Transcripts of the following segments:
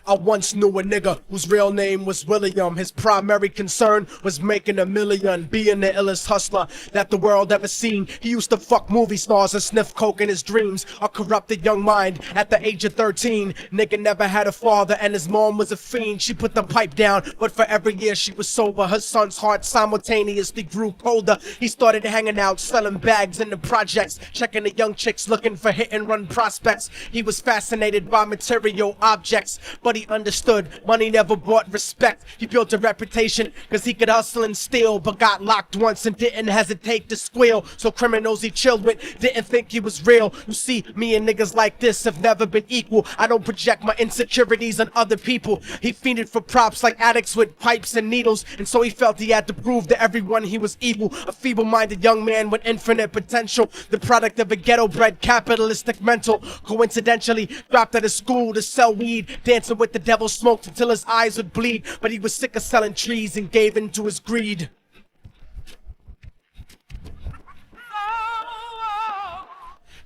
I once knew a nigga whose real name was William. His primary concern was making a million, being the illest hustler that the world ever seen. He used to fuck movie stars and sniff coke in his dreams. A corrupted young mind at the age of 13. Nigga never had a father and his mom was a fiend. She put the pipe down, but for every year she was sober, her son's heart simultaneously grew colder. He started hanging out, selling bags in the projects, checking the young chicks looking for hit and run prospects. He was fascinated by material objects, but he understood money never brought respect. He built a reputation cause he could hustle and steal, but got locked once and didn't hesitate to squeal. So criminals he chilled with didn't think he was real. You see, me and niggas like this have never been equal. I don't project my insecurities on other people. He fiended for props like addicts with pipes and needles, and so he felt he had to prove to everyone he was evil. A feeble-minded young man with infinite potential, the product of a ghetto-bred capitalistic mental. Coincidentally dropped out of school to sell weed, dancing with the devil, smoked until his eyes would bleed, but he was sick of selling trees and gave in to his greed.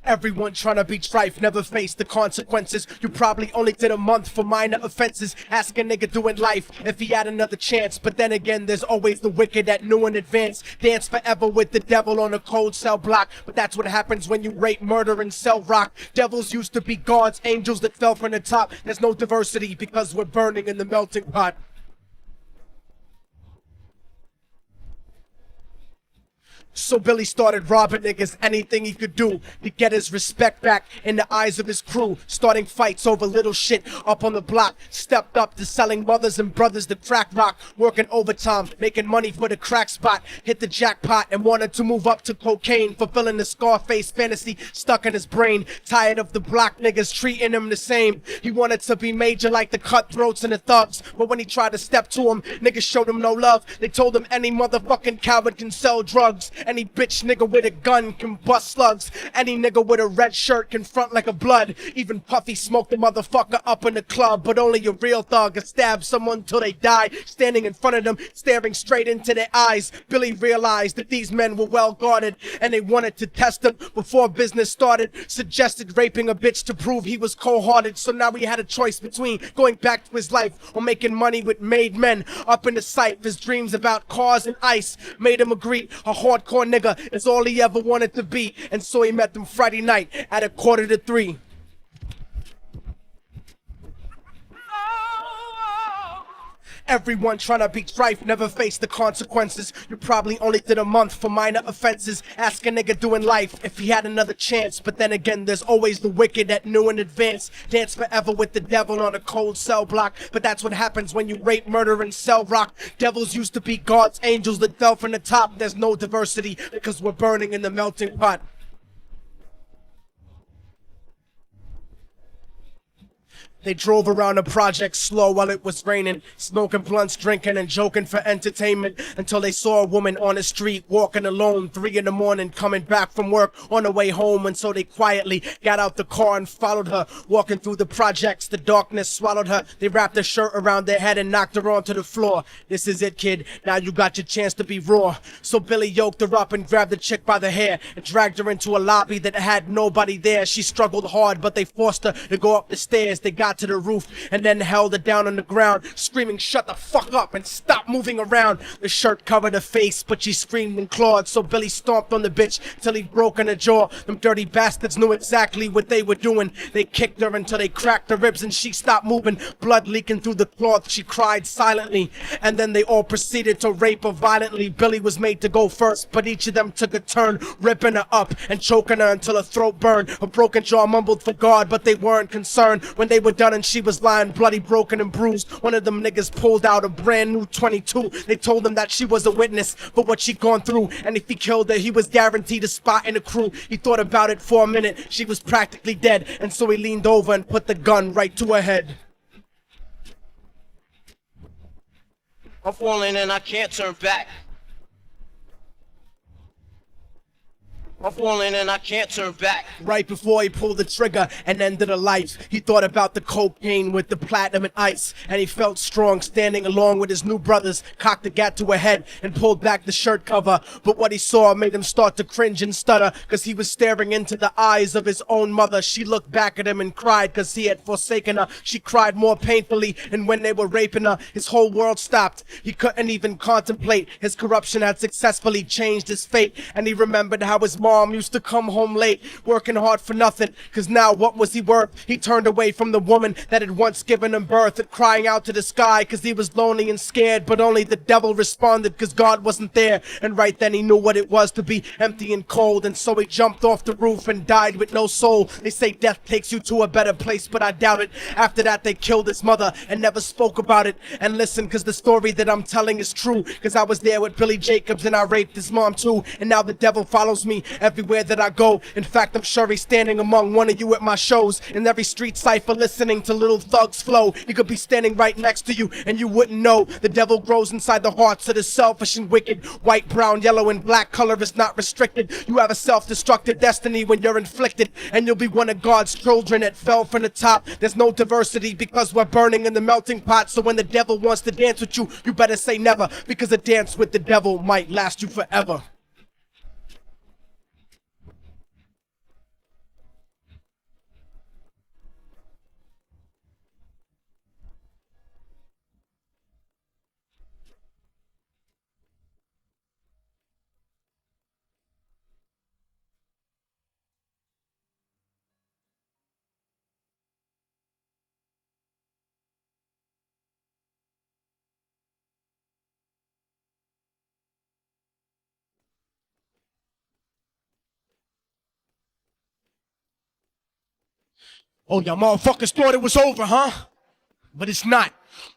Everyone tryna be trife never faced the consequences. You probably only did a month for minor offenses. Ask a nigga doing life if he had another chance. But then again, there's always the wicked that knew in advance. Dance forever with the devil on a cold cell block. But that's what happens when you rape, murder, and sell rock. Devils used to be gods, angels that fell from the top. There's no diversity because we're burning in the melting pot. So Billy started robbing niggas anything he could do to get his respect back in the eyes of his crew. Starting fights over little shit up on the block. Stepped up to selling mothers and brothers the crack rock. Working overtime, making money for the crack spot. Hit the jackpot and wanted to move up to cocaine. Fulfilling the Scarface fantasy stuck in his brain. Tired of the block niggas treating him the same. He wanted to be major like the cutthroats and the thugs. But when he tried to step to him, niggas showed him no love. They told him any motherfucking coward can sell drugs. Any bitch nigga with a gun can bust slugs. Any nigga with a red shirt can front like a blood. Even Puffy smoked the motherfucker up in the club. But only a real thug can stab someone till they die. Standing in front of them, staring straight into their eyes. Billy realized that these men were well guarded, and they wanted to test him before business started. Suggested raping a bitch to prove he was cold-hearted. So now he had a choice between going back to his life or making money with made men. Up in the sight, his dreams about cars and ice made him agree a hardcore nigga is all he ever wanted to be. And so he met them Friday night at 2:45. Everyone tryna be trife never faced the consequences. You probably only did a month for minor offenses. Ask a nigga doing life if he had another chance. But then again, there's always the wicked that knew in advance. Dance forever with the devil on a cold cell block. But that's what happens when you rape, murder, and sell rock. Devils used to be gods, angels that fell from the top. There's no diversity because we're burning in the melting pot. They drove around the project slow while it was raining, smoking blunts, drinking, and joking for entertainment until they saw a woman on the street walking alone, 3 in the morning, coming back from work on the way home. And so they quietly got out the car and followed her, walking through the projects. The darkness swallowed her. They wrapped a shirt around their head and knocked her onto the floor. This is it, kid. Now you got your chance to be raw. So Billy yoked her up and grabbed the chick by the hair and dragged her into a lobby that had nobody there. She struggled hard, but they forced her to go up the stairs. They got to the roof and then held her down on the ground, screaming, "Shut the fuck up and stop moving around." The shirt covered her face, but she screamed and clawed. So Billy stomped on the bitch till he broke in her jaw. Them dirty bastards knew exactly what they were doing. They kicked her until they cracked her ribs and she stopped moving, blood leaking through the cloth. She cried silently, and then they all proceeded to rape her violently. Billy was made to go first, but each of them took a turn, ripping her up and choking her until her throat burned. Her broken jaw mumbled for God, but they weren't concerned. When they were done and she was lying bloody, broken, and bruised, one of them niggas pulled out a brand new 22. They told him that she was a witness for what she'd gone through, and if he killed her, he was guaranteed a spot in the crew. He thought about it for a minute. She was practically dead, and so he leaned over and put the gun right to her head. I'm falling and I can't turn back. I'm falling and I can't turn back. Right before he pulled the trigger and ended a life, he thought about the cocaine with the platinum and ice, and he felt strong standing along with his new brothers, cocked the gat to her head and pulled back the shirt cover. But what he saw made him start to cringe and stutter, cause he was staring into the eyes of his own mother. She looked back at him and cried cause he had forsaken her. She cried more painfully, and when they were raping her, his whole world stopped. He couldn't even contemplate. His corruption had successfully changed his fate, and he remembered how his mom used to come home late, working hard for nothing, cause now what was he worth? He turned away from the woman that had once given him birth, and crying out to the sky cause he was lonely and scared, but only the devil responded cause God wasn't there. And right then he knew what it was to be empty and cold, and so he jumped off the roof and died with no soul. They say death takes you to a better place, but I doubt it. After that they killed his mother and never spoke about it. And listen, cause the story that I'm telling is true, cause I was there with Billy Jacobs and I raped his mom too, and now the devil follows me everywhere that I go. In fact, I'm sure he's standing among one of you at my shows, in every street cipher listening to Little Thug's flow. He could be standing right next to you and you wouldn't know. The devil grows inside the hearts of the selfish and wicked. White, brown, yellow, and black color is not restricted. You have a self-destructive destiny when you're inflicted, and you'll be one of God's children that fell from the top. There's no diversity because we're burning in the melting pot, so when the devil wants to dance with you, you better say never, because a dance with the devil might last you forever. Oh, y'all motherfuckers thought it was over, huh? But it's not.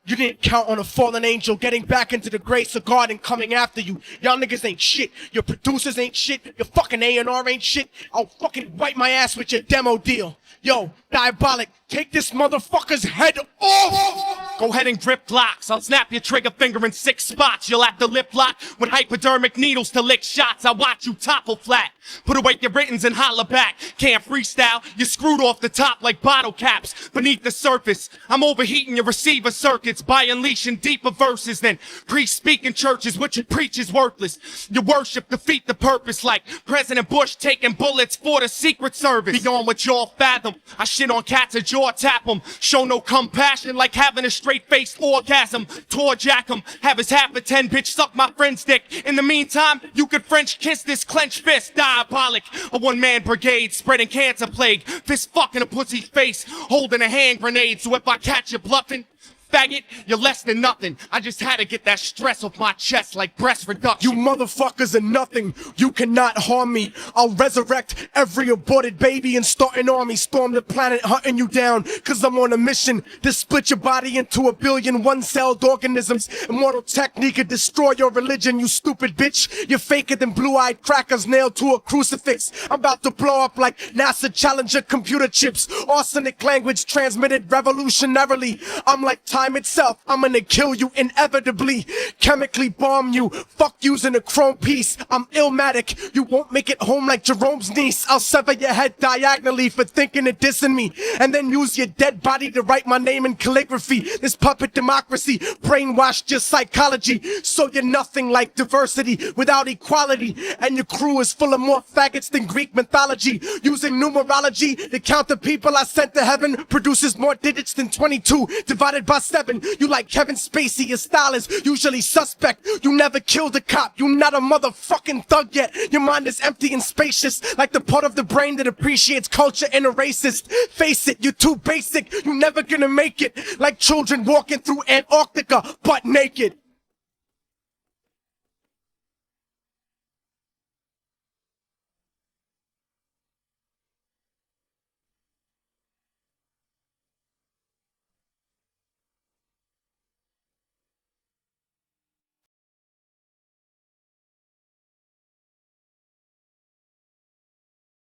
You didn't count on a fallen angel getting back into the grace of God and coming after you. Y'all niggas ain't shit. Your producers ain't shit. Your fucking A&R ain't shit. I'll fucking wipe my ass with your demo deal. Yo, Diabolic, take this motherfucker's head off! Go ahead and grip blocks. I'll snap your trigger finger in 6 spots. You'll have to lip lock with hypodermic needles to lick shots. I watch you topple flat. Put away your writtens and holler back. Can't freestyle, you're screwed off the top like bottle caps. Beneath the surface, I'm overheating your receiver circuits by unleashing deeper verses than pre-speaking churches. What you preach is worthless. Your worship defeat the purpose like President Bush taking bullets for the Secret Service. Beyond what y'all fathom, I shit on cats or jaw tap them. Show no compassion like having a straight-faced orgasm. Tour jack 'em, have his half a 10, bitch suck my friend's dick. In the meantime, you could French kiss this clenched fist. Diabolic, a one-man brigade spreading cancer plague. Fist fucking a pussy's face, holding a hand grenade. So if I catch you bluffing, faggot, you're less than nothing. I just had to get that stress off my chest like breast reduction. You motherfuckers are nothing. You cannot harm me. I'll resurrect every aborted baby and start an army. Storm the planet hunting you down, cause I'm on a mission to split your body into 1 billion one-celled organisms. Immortal technique could destroy your religion, you stupid bitch. You're faker than blue-eyed crackers nailed to a crucifix. I'm about to blow up like NASA Challenger computer chips. Arsenic language transmitted revolutionarily. I'm like time itself, I'm gonna kill you inevitably. Chemically bomb you, fuck using a chrome piece. I'm illmatic, you won't make it home like Jerome's niece. I'll sever your head diagonally for thinking of dissing me, and then use your dead body to write my name in calligraphy. This puppet democracy brainwashed your psychology, so you're nothing like diversity without equality, and your crew is full of more faggots than Greek mythology. Using numerology to count the people I sent to heaven produces more digits than 22 divided by 7. You like Kevin Spacey, your style is usually suspect. You never killed a cop, you not a motherfucking thug yet. Your mind is empty and spacious, like the part of the brain that appreciates culture and a racist. Face it, you're too basic, you never gonna make it. Like children walking through Antarctica, butt naked.